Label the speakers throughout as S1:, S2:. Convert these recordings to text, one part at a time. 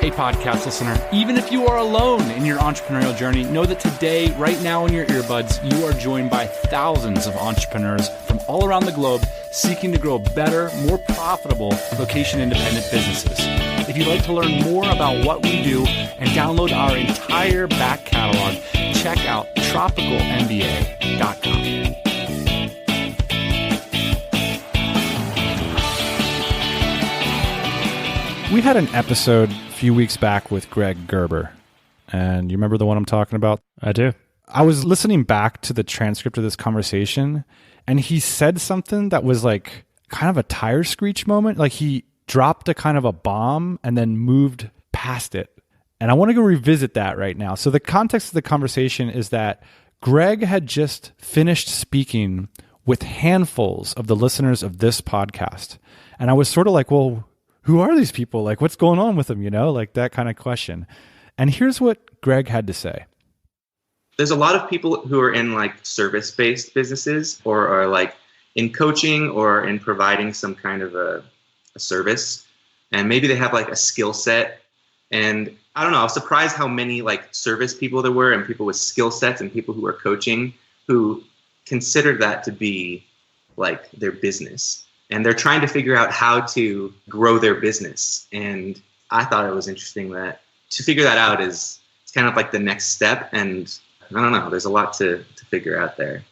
S1: Hey, podcast listener, even if you are alone in your entrepreneurial journey, know that today, right now in your earbuds, you are joined by thousands of entrepreneurs from all around the globe seeking to grow better, more profitable location-independent businesses. If you'd like to learn more about what we do and download our entire back catalog, check out tropicalmba.com. We had an episode a few weeks back with Greg Gerber, and you remember the one I'm talking about?
S2: I do.
S1: I was listening back to the transcript of this conversation, and he said something that was like kind of a tire screech moment. Like he dropped a kind of a bomb and then moved past it. And I want to go revisit that right now. So the context of the conversation is that Greg had just finished speaking with handfuls of the listeners of this podcast. And I was sort of like, well, who are these people? Like, what's going on with them? You know, like that kind of question. And here's what Greg had to say.
S3: There's a lot of people who are in like service-based businesses or are like in coaching or in providing some kind of a service. And maybe they have like a skill set. And I don't know, I was surprised how many like service people there were and people with skill sets and people who are coaching who considered that to be like their business. And they're trying to figure out how to grow their business. And I thought it was interesting that to figure that out is it's kind of like the next step. And I don't know, there's a lot to figure out there.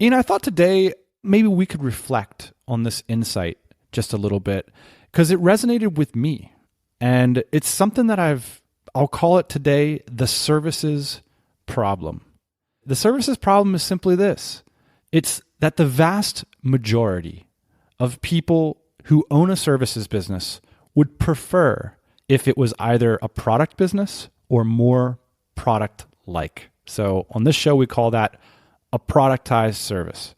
S1: Ian, I thought today maybe we could reflect on this insight just a little bit because it resonated with me. And it's something that I'll call it today the services problem. The services problem is simply this. It's that the vast majority of people who own a services business would prefer if it was either a product business or more product-like. So on this show, we call that a productized service.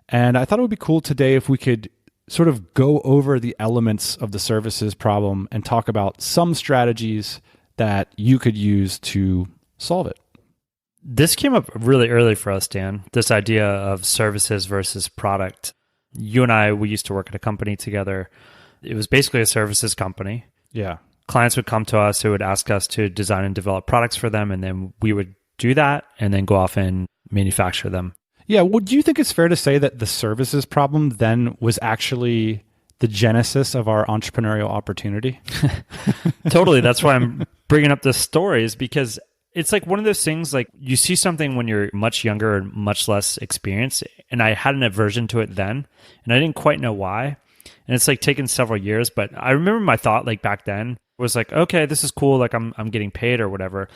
S1: And I thought it would be cool today if we could sort of go over the elements of the services problem and talk about some strategies that you could use to solve it.
S2: This came up really early for us, Dan, this idea of services versus product. You and I, we used to work at a company together. It was basically a services company.
S1: Yeah.
S2: Clients would come to us who would ask us to design and develop products for them, and then we would do that and then go off and manufacture them.
S1: Yeah. Well, do you think it's fair to say that the services problem then was actually the genesis of our entrepreneurial opportunity?
S2: Totally. That's why I'm bringing up this story, is because it's like one of those things, like you see something when you're much younger and much less experienced. And I had an aversion to it then, and I didn't quite know why. And it's like taken several years, but I remember my thought like back then was like, okay, this is cool. Like I'm getting paid or whatever.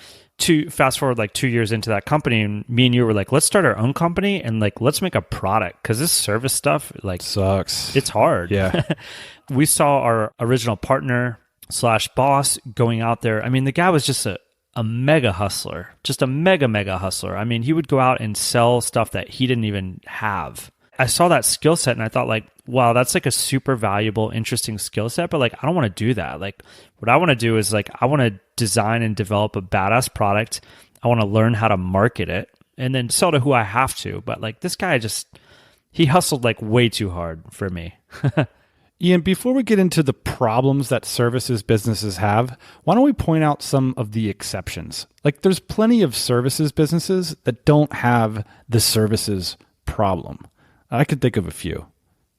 S2: To fast forward like 2 years into that company, and me and you were like, let's start our own company and like, let's make a product. Cause this service stuff like
S1: sucks.
S2: It's hard.
S1: Yeah.
S2: We saw our original partner / boss going out there. I mean, the guy was just a mega hustler, just a mega hustler. I mean, he would go out and sell stuff that he didn't even have. I saw that skill set and I thought like, wow, that's like a super valuable, interesting skill set, but like, I don't want to do that. Like what I want to do is like, I want to design and develop a badass product. I want to learn how to market it and then sell to who I have to. But like this guy he hustled like way too hard for me.
S1: Ian, before we get into the problems that services businesses have, why don't we point out some of the exceptions? Like there's plenty of services businesses that don't have the services problem. I could think of a few.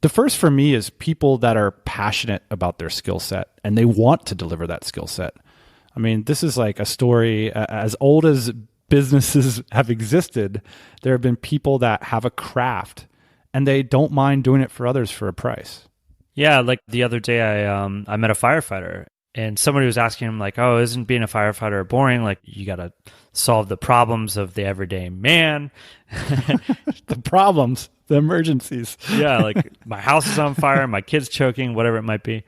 S1: The first for me is people that are passionate about their skill set and they want to deliver that skill set. I mean, this is like a story as old as businesses have existed. There have been people that have a craft and they don't mind doing it for others for a price.
S2: Yeah, like the other day I met a firefighter and somebody was asking him like, oh, isn't being a firefighter boring? Like you got to solve the problems of the everyday man.
S1: The problems, the emergencies.
S2: Yeah, like my house is on fire, my kid's choking, whatever it might be.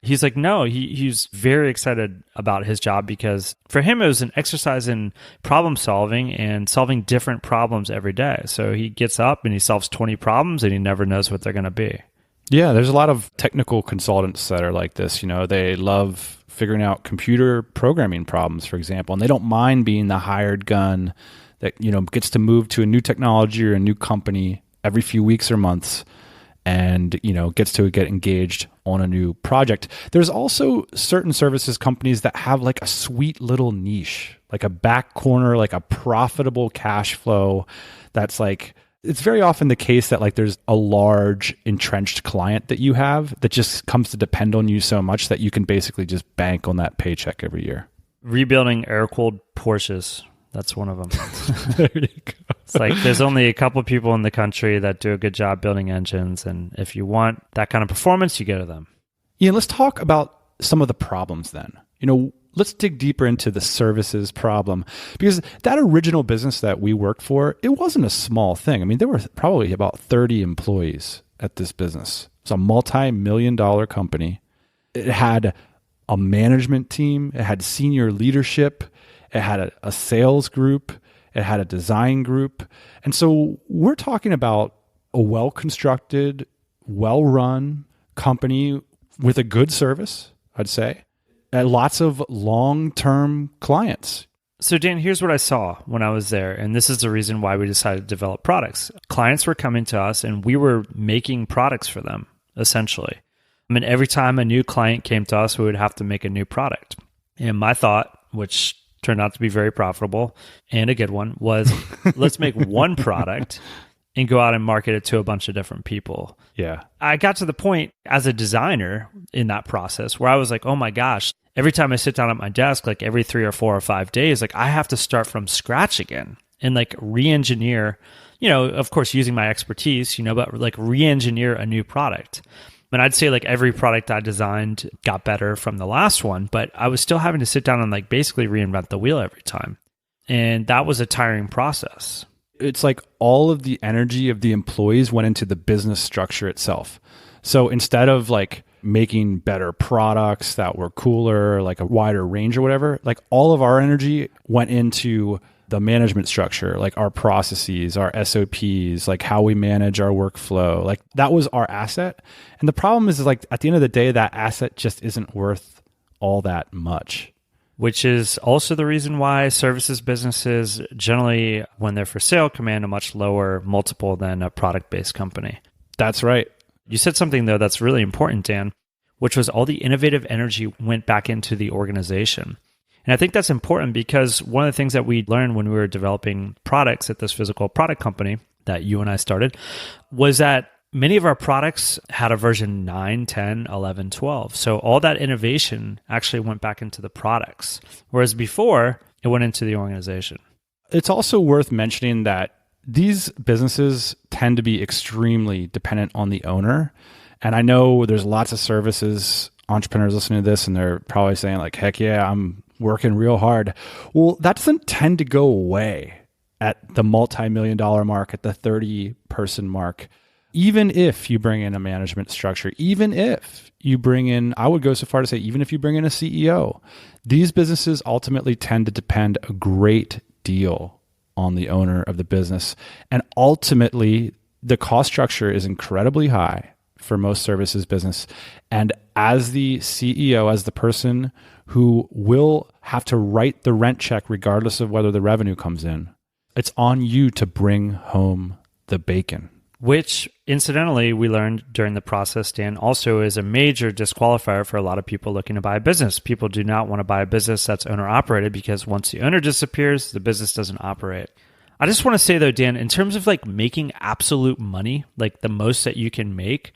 S2: He's like, no, he's very excited about his job because for him, it was an exercise in problem solving and solving different problems every day. So he gets up and he solves 20 problems and he never knows what they're going to be.
S1: Yeah, there's a lot of technical consultants that are like this. You know, they love figuring out computer programming problems, for example, and they don't mind being the hired gun that, you know, gets to move to a new technology or a new company every few weeks or months and, gets to get engaged on a new project. There's also certain services companies that have like a sweet little niche, like a back corner, like a profitable cash flow. That's like, it's very often the case that like there's a large entrenched client that you have that just comes to depend on you so much that you can basically just bank on that paycheck every year.
S2: Rebuilding air-cooled Porsches. That's one of them.
S1: There you go.
S2: It's like there's only a couple people in the country that do a good job building engines. And if you want that kind of performance, you go to them.
S1: Ian, let's talk about some of the problems then. Let's dig deeper into the services problem, because that original business that we worked for, it wasn't a small thing. I mean, there were probably about 30 employees at this business. It's a multi-million-dollar company. It had a management team. It had senior leadership. It had a sales group. It had a design group. And so we're talking about a well-constructed, well-run company with a good service, I'd say. Lots of long-term clients.
S2: So Dan, here's what I saw when I was there, and this is the reason why we decided to develop products. Clients were coming to us, and we were making products for them, essentially. I mean, every time a new client came to us, we would have to make a new product. And my thought, which turned out to be very profitable and a good one, was let's make one product and go out and market it to a bunch of different people.
S1: Yeah.
S2: I got to the point as a designer in that process where I was like, oh my gosh, every time I sit down at my desk, like every 3 or 4 or 5 days, like I have to start from scratch again and like re-engineer, of course, using my expertise, but like re-engineer a new product. And I'd say like every product I designed got better from the last one, but I was still having to sit down and like basically reinvent the wheel every time. And that was a tiring process.
S1: It's like all of the energy of the employees went into the business structure itself. So instead of like making better products that were cooler, like a wider range or whatever, like all of our energy went into the management structure, like our processes, our SOPs, like how we manage our workflow. Like that was our asset. And the problem is like at the end of the day, that asset just isn't worth all that much.
S2: Which is also the reason why services businesses generally, when they're for sale, command a much lower multiple than a product-based company.
S1: That's right.
S2: You said something, though, that's really important, Dan, which was all the innovative energy went back into the organization. And I think that's important because one of the things that we learned when we were developing products at this physical product company that you and I started was that many of our products had a version 9, 10, 11, 12. So all that innovation actually went back into the products, whereas before it went into the organization.
S1: It's also worth mentioning that these businesses tend to be extremely dependent on the owner. And I know there's lots of services entrepreneurs listening to this, and they're probably saying like, heck yeah, I'm working real hard. Well, that doesn't tend to go away at the multi-million-dollar mark, at the 30-person mark. Even if you bring in a management structure, even if you bring in, I would go so far to say, even if you bring in a CEO, these businesses ultimately tend to depend a great deal on the owner of the business. And ultimately, the cost structure is incredibly high for most services business. And as the CEO, as the person who will have to write the rent check regardless of whether the revenue comes in, it's on you to bring home the bacon.
S2: Which, incidentally, we learned during the process, Dan, also is a major disqualifier for a lot of people looking to buy a business. People do not want to buy a business that's owner-operated because once the owner disappears, the business doesn't operate. I just want to say, though, Dan, in terms of like making absolute money, like the most that you can make,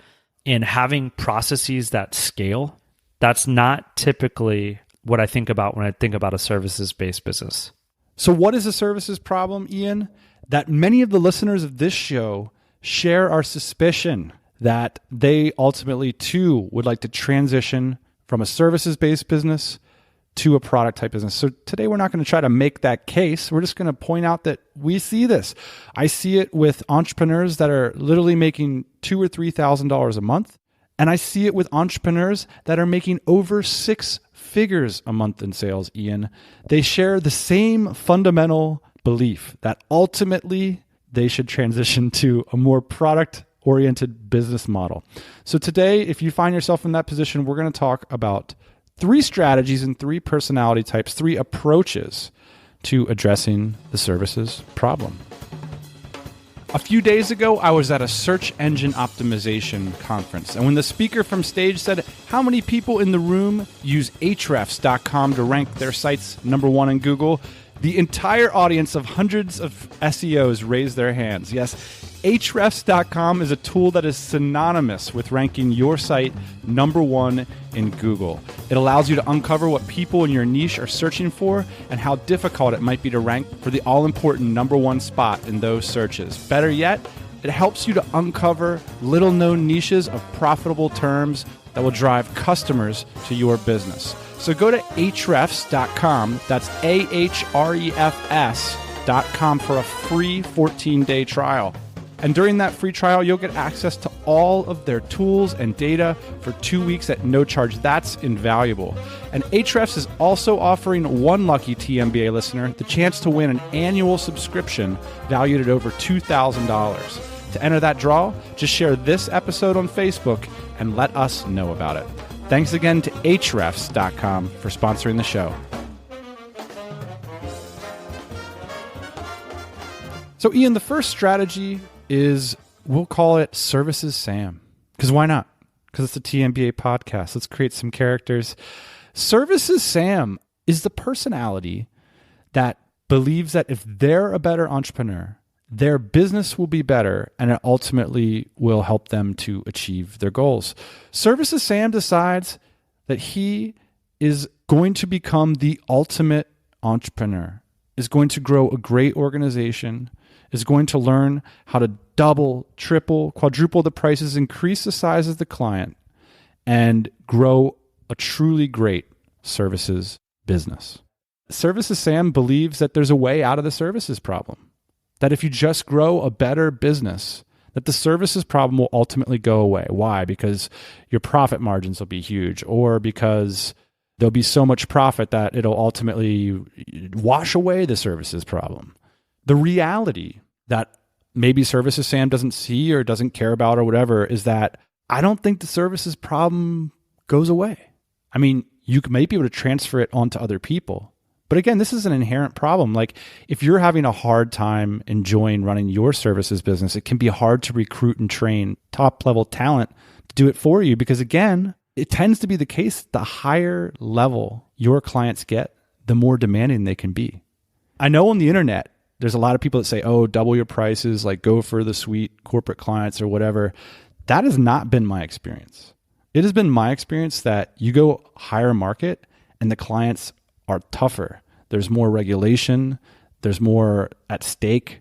S2: and having processes that scale, that's not typically what I think about when I think about a services-based business.
S1: So what is a services problem, Ian? That many of the listeners of this show share our suspicion that they ultimately too would like to transition from a services-based business to a product-type business. So today we're not going to try to make that case. We're just going to point out that we see this. I see it with entrepreneurs that are literally making $2,000 or $3,000 a month, and I see it with entrepreneurs that are making over 6 figures a month in sales, Ian. They share the same fundamental belief that ultimately they should transition to a more product-oriented business model. So today, if you find yourself in that position, we're going to talk about 3 strategies and 3 personality types, 3 approaches to addressing the services problem. A few days ago, I was at a search engine optimization conference, and when the speaker from stage said, how many people in the room use Ahrefs.com to rank their sites #1 in Google, the entire audience of hundreds of SEOs raised their hands. Yes, Ahrefs.com is a tool that is synonymous with ranking your site #1 in Google. It allows you to uncover what people in your niche are searching for and how difficult it might be to rank for the all-important #1 spot in those searches. Better yet, it helps you to uncover little-known niches of profitable terms that will drive customers to your business. So go to Ahrefs.com, that's Ahrefs.com for a free 14-day trial. And during that free trial, you'll get access to all of their tools and data for 2 weeks at no charge. That's invaluable. And Ahrefs is also offering one lucky TMBA listener the chance to win an annual subscription valued at over $2,000. To enter that draw, just share this episode on Facebook and let us know about it. Thanks again to Ahrefs.com for sponsoring the show. So Ian, the first strategy is, we'll call it Services Sam. Because why not? Because it's a TMBA podcast. Let's create some characters. Services Sam is the personality that believes that if they're a better entrepreneur, their business will be better and it ultimately will help them to achieve their goals. Services Sam decides that he is going to become the ultimate entrepreneur, is going to grow a great organization, is going to learn how to double, triple, quadruple the prices, increase the size of the client, and grow a truly great services business. Services Sam believes that there's a way out of the services problem. That if you just grow a better business, that the services problem will ultimately go away. Why? Because your profit margins will be huge, or because there'll be so much profit that it'll ultimately wash away the services problem. The reality that maybe Services Sam doesn't see or doesn't care about or whatever is that I don't think the services problem goes away. I mean, you may be able to transfer it onto other people. But again, this is an inherent problem. Like if you're having a hard time enjoying running your services business, it can be hard to recruit and train top level talent to do it for you. Because again, it tends to be the case, the higher level your clients get, the more demanding they can be. I know on the internet, there's a lot of people that say, oh, double your prices, like go for the sweet corporate clients or whatever. That has not been my experience. It has been my experience that you go higher market and the clients are tougher. There's more regulation. There's more at stake.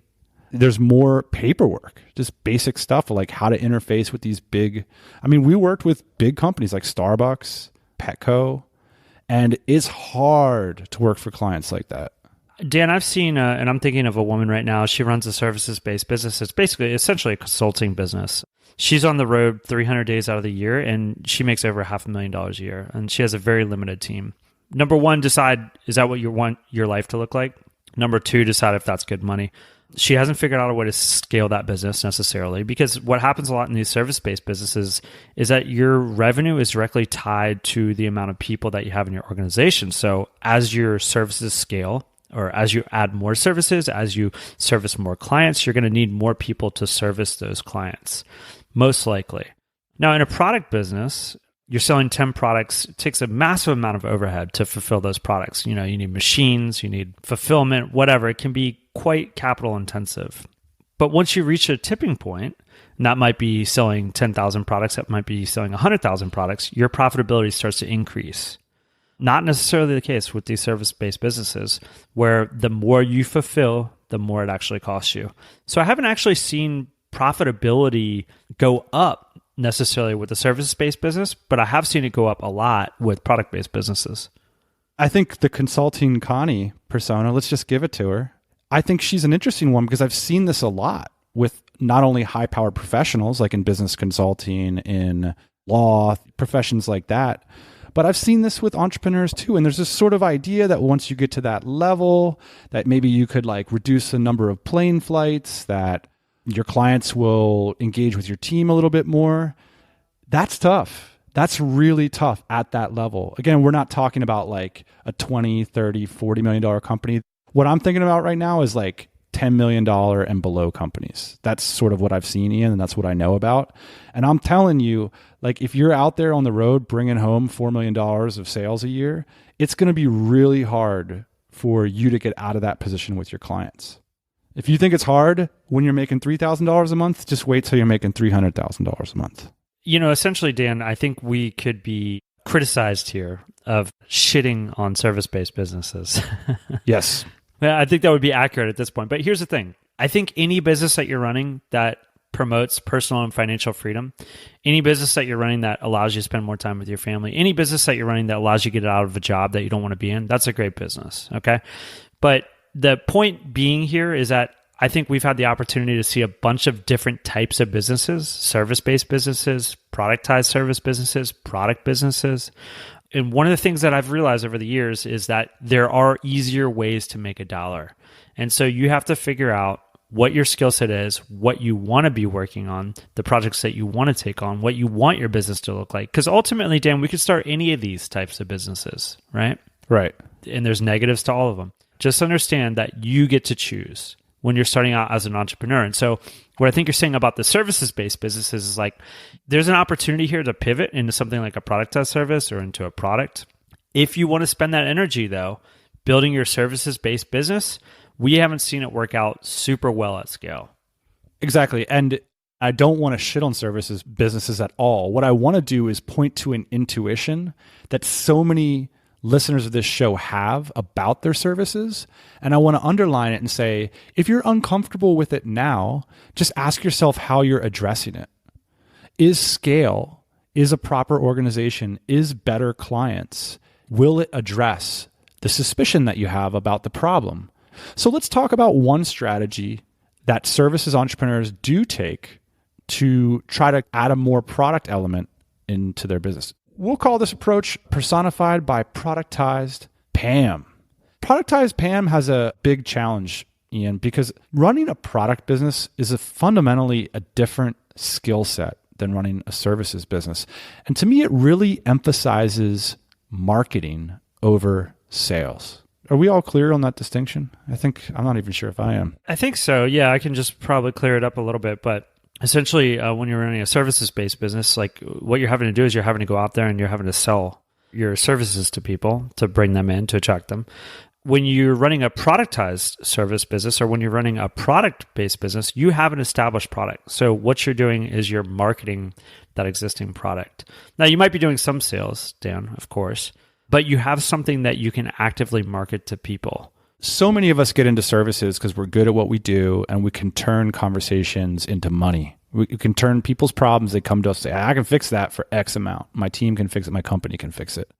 S1: There's more paperwork, just basic stuff like how to interface with these big. I mean, we worked with big companies like Starbucks, Petco, and it's hard to work for clients like that.
S2: Dan, I've seen, and I'm thinking of a woman right now. She runs a services-based business. It's basically, essentially a consulting business. She's on the road 300 days out of the year, and she makes over $500,000 a year, and she has a very limited team. Number one, decide, is that what you want your life to look like? Number two, decide if that's good money. She hasn't figured out a way to scale that business necessarily, because what happens a lot in these service-based businesses is that your revenue is directly tied to the amount of people that you have in your organization. So as your services scale, or as you add more services, as you service more clients, you're going to need more people to service those clients, most likely. Now, in a product business, you're selling 10 products. It takes a massive amount of overhead to fulfill those products. You know, you need machines, you need fulfillment, whatever. It can be quite capital intensive. But once you reach a tipping point, and that might be selling 10,000 products, that might be selling 100,000 products, your profitability starts to increase. Not necessarily the case with these service-based businesses, where the more you fulfill, the more it actually costs you. So I haven't actually seen profitability go up necessarily with the service-based business, but I have seen it go up a lot with product-based businesses.
S1: I think the consulting Connie persona, let's just give it to her. I think she's an interesting one because I've seen this a lot with not only high-powered professionals, like in business consulting, in law, professions like that, but I've seen this with entrepreneurs too. And there's this sort of idea that once you get to that level, that maybe you could like reduce the number of plane flights, that your clients will engage with your team a little bit more. That's tough. That's really tough at that level. Again, we're not talking about like a $20, $30, $40 million company. What I'm thinking about right now is like $10 million and below companies. That's sort of what I've seen, Ian, and that's what I know about. And I'm telling you, like if you're out there on the road bringing home $4 million of sales a year, it's going to be really hard for you to get out of that position with your clients. If you think it's hard when you're making $3,000 a month, just wait till you're making $300,000 a month.
S2: Essentially, Dan, I think we could be criticized here of shitting on service-based businesses.
S1: Yes.
S2: I think that would be accurate at this point. But here's the thing. I think any business that you're running that promotes personal and financial freedom, any business that you're running that allows you to spend more time with your family, any business that you're running that allows you to get out of a job that you don't want to be in, that's a great business, okay? But the point being here is that I think we've had the opportunity to see a bunch of different types of businesses, service-based businesses, productized service businesses, product businesses. And one of the things that I've realized over the years is that there are easier ways to make a dollar. And so you have to figure out what your skill set is, what you want to be working on, the projects that you want to take on, what you want your business to look like. Because ultimately, Dan, we could start any of these types of businesses, right?
S1: Right.
S2: And there's negatives to all of them. Just understand that you get to choose when you're starting out as an entrepreneur. And so what I think you're saying about the services-based businesses is like, there's an opportunity here to pivot into something like a productized service or into a product. If you want to spend that energy, though, building your services-based business, we haven't seen it work out super well at scale.
S1: Exactly. And I don't want to shit on services businesses at all. What I want to do is point to an intuition that so many listeners of this show have about their services. And I want to underline it and say, if you're uncomfortable with it now, just ask yourself how you're addressing it. Is scale, is a proper organization, is better clients, will it address the suspicion that you have about the problem? So let's talk about one strategy that services entrepreneurs do take to try to add a more product element into their business. We'll call this approach personified by productized Pam. Productized Pam has a big challenge, Ian, because running a product business is fundamentally a different skill set than running a services business. And to me, it really emphasizes marketing over sales. Are we all clear on that distinction? I'm not even sure if I am.
S2: I think so. Yeah, I can just probably clear it up a little bit. But essentially, when you're running a services-based business, like what you're having to do is you're having to go out there and you're having to sell your services to people to bring them in, to attract them. When you're running a productized service business or when you're running a product-based business, you have an established product. So what you're doing is you're marketing that existing product. Now, you might be doing some sales, Dan, of course, but you have something that you can actively market to people.
S1: So many of us get into services because we're good at what we do and we can turn conversations into money. We can turn people's problems. They come to us and say, I can fix that for X amount. My team can fix it. My company can fix it.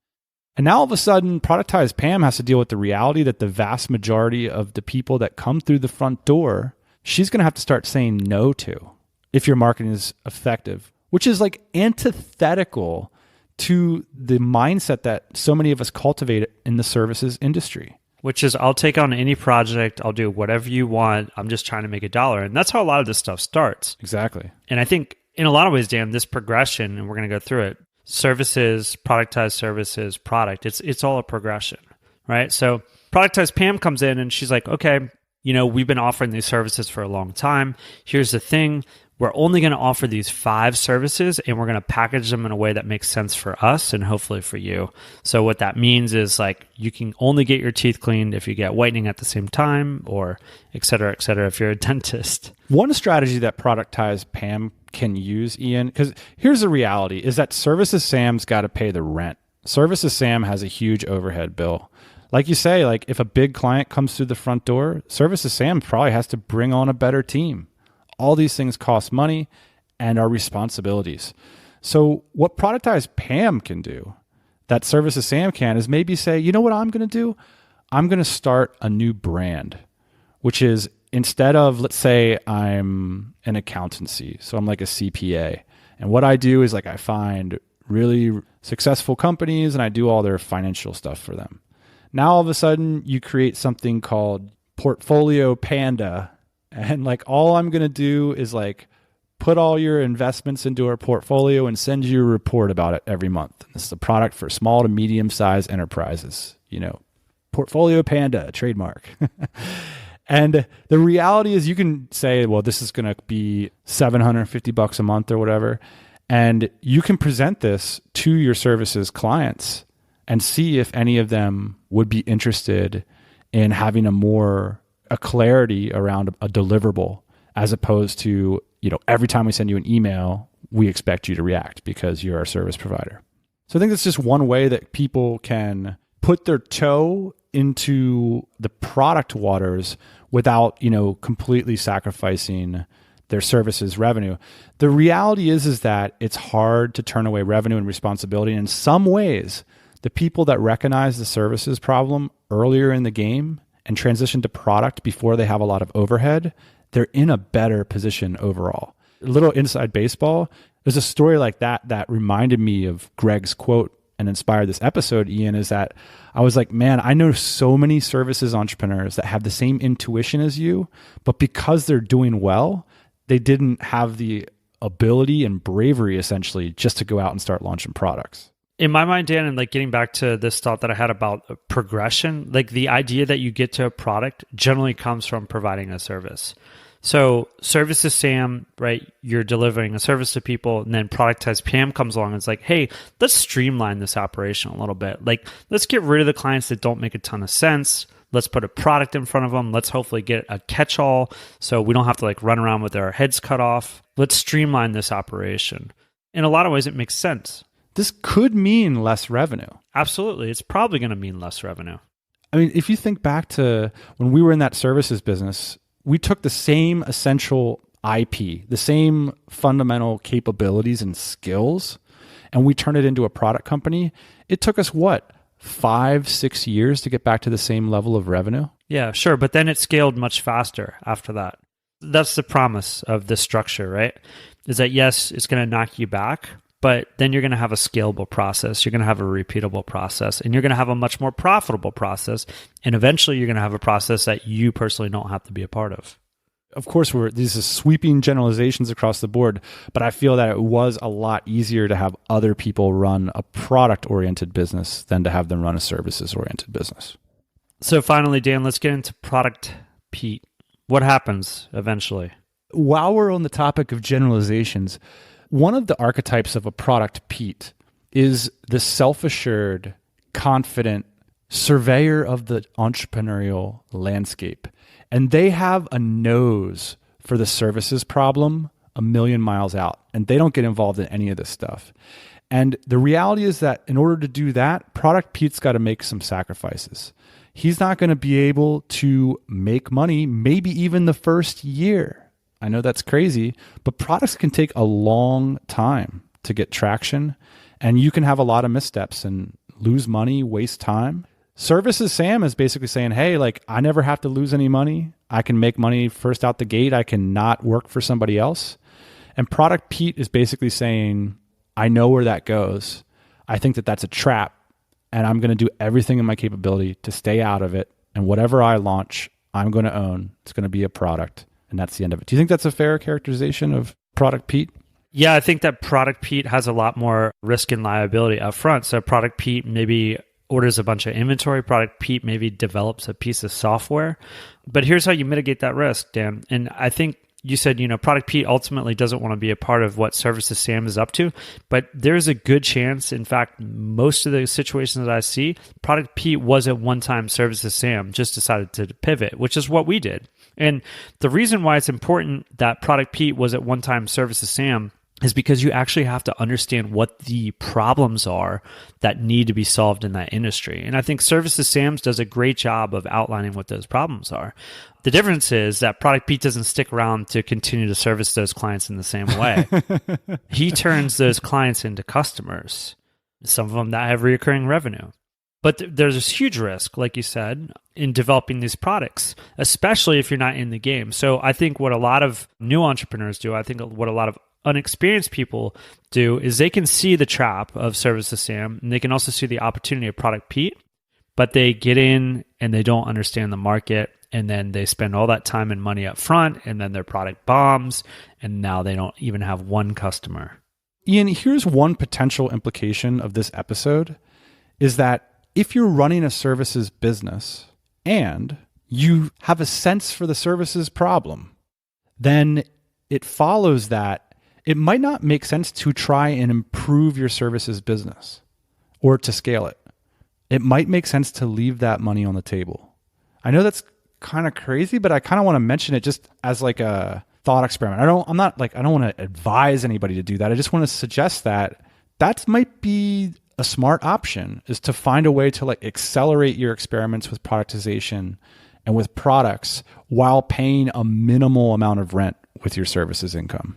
S1: And now all of a sudden, productized Pam has to deal with the reality that the vast majority of the people that come through the front door, she's going to have to start saying no to if your marketing is effective, which is like antithetical to the mindset that so many of us cultivate in the services industry.
S2: Which is, I'll take on any project, I'll do whatever you want, I'm just trying to make $1. And that's how a lot of this stuff starts.
S1: Exactly.
S2: And I think in a lot of ways, Dan, this progression, and we're going to go through it, services, productized services, product, it's all a progression, right? So productized Pam comes in and she's like, okay, we've been offering these services for a long time. Here's the thing. We're only going to offer these 5 services and we're going to package them in a way that makes sense for us and hopefully for you. So what that means is like you can only get your teeth cleaned if you get whitening at the same time or et cetera, if you're a dentist.
S1: One strategy that productized Pam can use, Ian, because here's the reality is that Services Sam's got to pay the rent. Services Sam has a huge overhead bill. Like you say, like if a big client comes through the front door, Services Sam probably has to bring on a better team. All these things cost money and are responsibilities. So what productized Pam can do that Services Sam can is maybe say, you know what I'm going to do? I'm going to start a new brand, which is instead of, let's say I'm an accountancy. So I'm like a CPA. And what I do is like I find really successful companies and I do all their financial stuff for them. Now all of a sudden you create something called Portfolio Panda. And like all I'm going to do is like put all your investments into our portfolio and send you a report about it every month. This is a product for small to medium sized enterprises, Portfolio Panda, trademark. And the reality is you can say, well, this is going to be $750 a month or whatever. And you can present this to your services clients and see if any of them would be interested in having a clarity around a deliverable, as opposed to, every time we send you an email, we expect you to react because you're our service provider. So I think that's just one way that people can put their toe into the product waters without, completely sacrificing their services revenue. The reality is that it's hard to turn away revenue and responsibility. In some ways, the people that recognize the services problem earlier in the game and transition to product before they have a lot of overhead, they're in a better position overall. A little inside baseball, there's a story like that reminded me of Greg's quote and inspired this episode, Ian, is that I was like, man, I know so many services entrepreneurs that have the same intuition as you, but because they're doing well, they didn't have the ability and bravery essentially just to go out and start launching products.
S2: In my mind, Dan, and getting back to this thought that I had about progression, the idea that you get to a product generally comes from providing a service. So services Sam, right? You're delivering a service to people, and then productize Pam comes along and it's like, hey, let's streamline this operation a little bit. Let's get rid of the clients that don't make a ton of sense. Let's put a product in front of them. Let's hopefully get a catch-all so we don't have to run around with our heads cut off. Let's streamline this operation. In a lot of ways, it makes sense.
S1: This could mean less revenue.
S2: Absolutely. It's probably going to mean less revenue.
S1: I mean, if you think back to when we were in that services business, we took the same essential IP, the same fundamental capabilities and skills, and we turned it into a product company. It took us 5-6 years to get back to the same level of revenue?
S2: Yeah, sure. But then it scaled much faster after that. That's the promise of this structure, right? Is that yes, it's going to knock you back, but then you're going to have a scalable process. You're going to have a repeatable process, and you're going to have a much more profitable process. And eventually you're going to have a process that you personally don't have to be a part of.
S1: Of course, these are sweeping generalizations across the board, but I feel that it was a lot easier to have other people run a product-oriented business than to have them run a services-oriented business.
S2: So finally, Dan, let's get into Product Pete. What happens eventually?
S1: While we're on the topic of generalizations, one of the archetypes of a Product Pete is the self-assured, confident surveyor of the entrepreneurial landscape. And they have a nose for the services problem a million miles out, and they don't get involved in any of this stuff. And the reality is that in order to do that, Product Pete's got to make some sacrifices. He's not going to be able to make money, maybe even the first year. I know that's crazy, but products can take a long time to get traction, and you can have a lot of missteps and lose money, waste time. Services Sam is basically saying, hey, I never have to lose any money. I can make money first out the gate. I can not work for somebody else. And Product Pete is basically saying, I know where that goes. I think that that's a trap, and I'm going to do everything in my capability to stay out of it. And whatever I launch, I'm going to own. It's going to be a product, and that's the end of it. Do you think that's a fair characterization of Product Pete?
S2: Yeah, I think that Product Pete has a lot more risk and liability up front. So Product Pete maybe orders a bunch of inventory. Product Pete maybe develops a piece of software. But here's how you mitigate that risk, Dan. And I think you said, Product Pete ultimately doesn't want to be a part of what Services Sam is up to, but there's a good chance, in fact, most of the situations that I see, Product Pete was at one time Services Sam, just decided to pivot, which is what we did. And the reason why it's important that Product Pete was at one time Services Sam is because you actually have to understand what the problems are that need to be solved in that industry. And I think Services Sam's does a great job of outlining what those problems are. The difference is that Product Pete doesn't stick around to continue to service those clients in the same way. He turns those clients into customers, some of them that have recurring revenue. But there's this huge risk, like you said, in developing these products, especially if you're not in the game. So I think what a lot of new entrepreneurs do, I think what a lot of unexperienced people do is they can see the trap of Services Sam, and they can also see the opportunity of Product Pete, but they get in and they don't understand the market, and then they spend all that time and money up front, and then their product bombs, and now they don't even have one customer.
S1: Ian, here's one potential implication of this episode, is that if you're running a services business and you have a sense for the services problem, then it follows that it might not make sense to try and improve your services business or to scale it. It might make sense to leave that money on the table. I know that's kind of crazy, but I kind of want to mention it just as like a thought experiment. I don't want to advise anybody to do that. I just want to suggest that might be a smart option, is to find a way to like accelerate your experiments with productization and with products while paying a minimal amount of rent with your services income.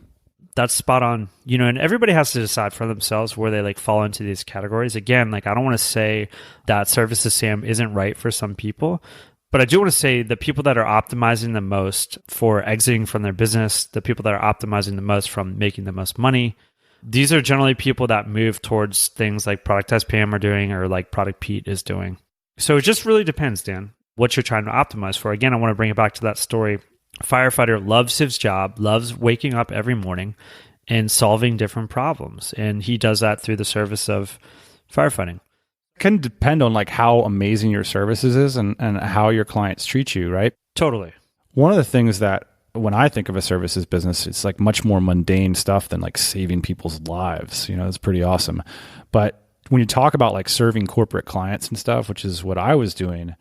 S2: That's spot on. And everybody has to decide for themselves where they like fall into these categories. Again, like I don't want to say that services SAM isn't right for some people, but I do want to say the people that are optimizing the most for exiting from their business, the people that are optimizing the most from making the most money, these are generally people that move towards things like Productize PM are doing or like Product Pete is doing. So it just really depends, Dan, what you're trying to optimize for. Again, I want to bring it back to that story. Firefighter loves his job, loves waking up every morning and solving different problems. And he does that through the service of firefighting.
S1: It can depend on like how amazing your services is and how your clients treat you, right?
S2: Totally.
S1: One of the things that when I think of a services business, it's like much more mundane stuff than like saving people's lives. It's pretty awesome. But when you talk about like serving corporate clients and stuff, which is what I was doing,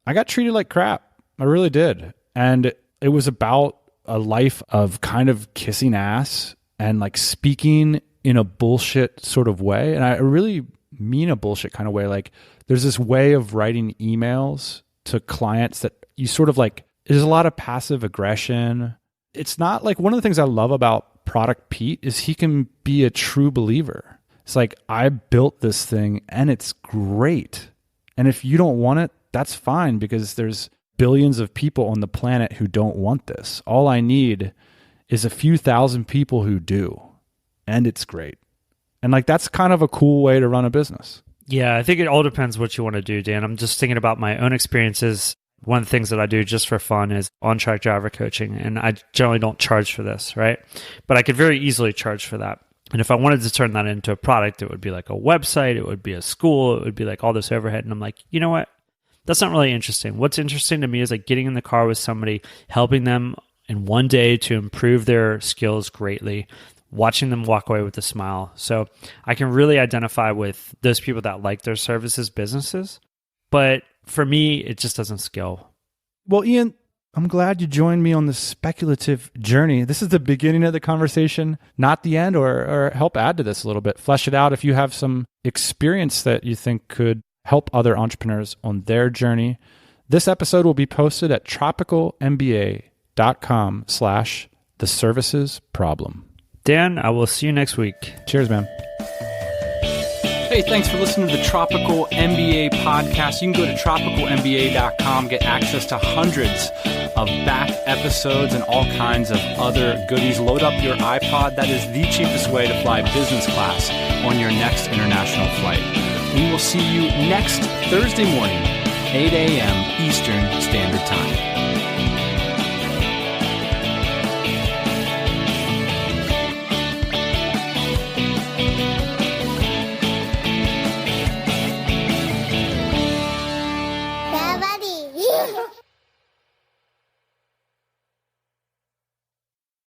S1: I got treated like crap. I really did. And it was about a life of kind of kissing ass and like speaking in a bullshit sort of way. And I really mean a bullshit kind of way. Like there's this way of writing emails to clients that you sort of like, there's a lot of passive aggression. It's not like, one of the things I love about Product Pete is he can be a true believer. It's like, I built this thing and it's great. And if you don't want it, that's fine, because there's billions of people on the planet who don't want this. All I need is a few thousand people who do, and it's great. And like, that's kind of a cool way to run a business.
S2: Yeah, I think it all depends what you want to do, Dan. I'm just thinking about my own experiences. One of the things that I do just for fun is on-track driver coaching, and I generally don't charge for this, right? But I could very easily charge for that. And if I wanted to turn that into a product, it would be like a website, it would be a school, it would be like all this overhead. And I'm like, you know what? That's not really interesting. What's interesting to me is like getting in the car with somebody, helping them in one day to improve their skills greatly, watching them walk away with a smile. So I can really identify with those people that like their services businesses. But for me, it just doesn't scale.
S1: Well, Ian, I'm glad you joined me on this speculative journey. This is the beginning of the conversation, not the end, or help add to this a little bit. Flesh it out if you have some experience that you think could help other entrepreneurs on their journey. This episode will be posted at tropicalmba.com/theservicesproblem.
S2: Dan, I will see you next week.
S1: Cheers, man.
S4: Hey, thanks for listening to the Tropical MBA podcast. You can go to tropicalmba.com, get access to hundreds of back episodes and all kinds of other goodies. Load up your iPod. That is the cheapest way to fly business class on your next international flight. We will see you next Thursday morning, 8 a.m. Eastern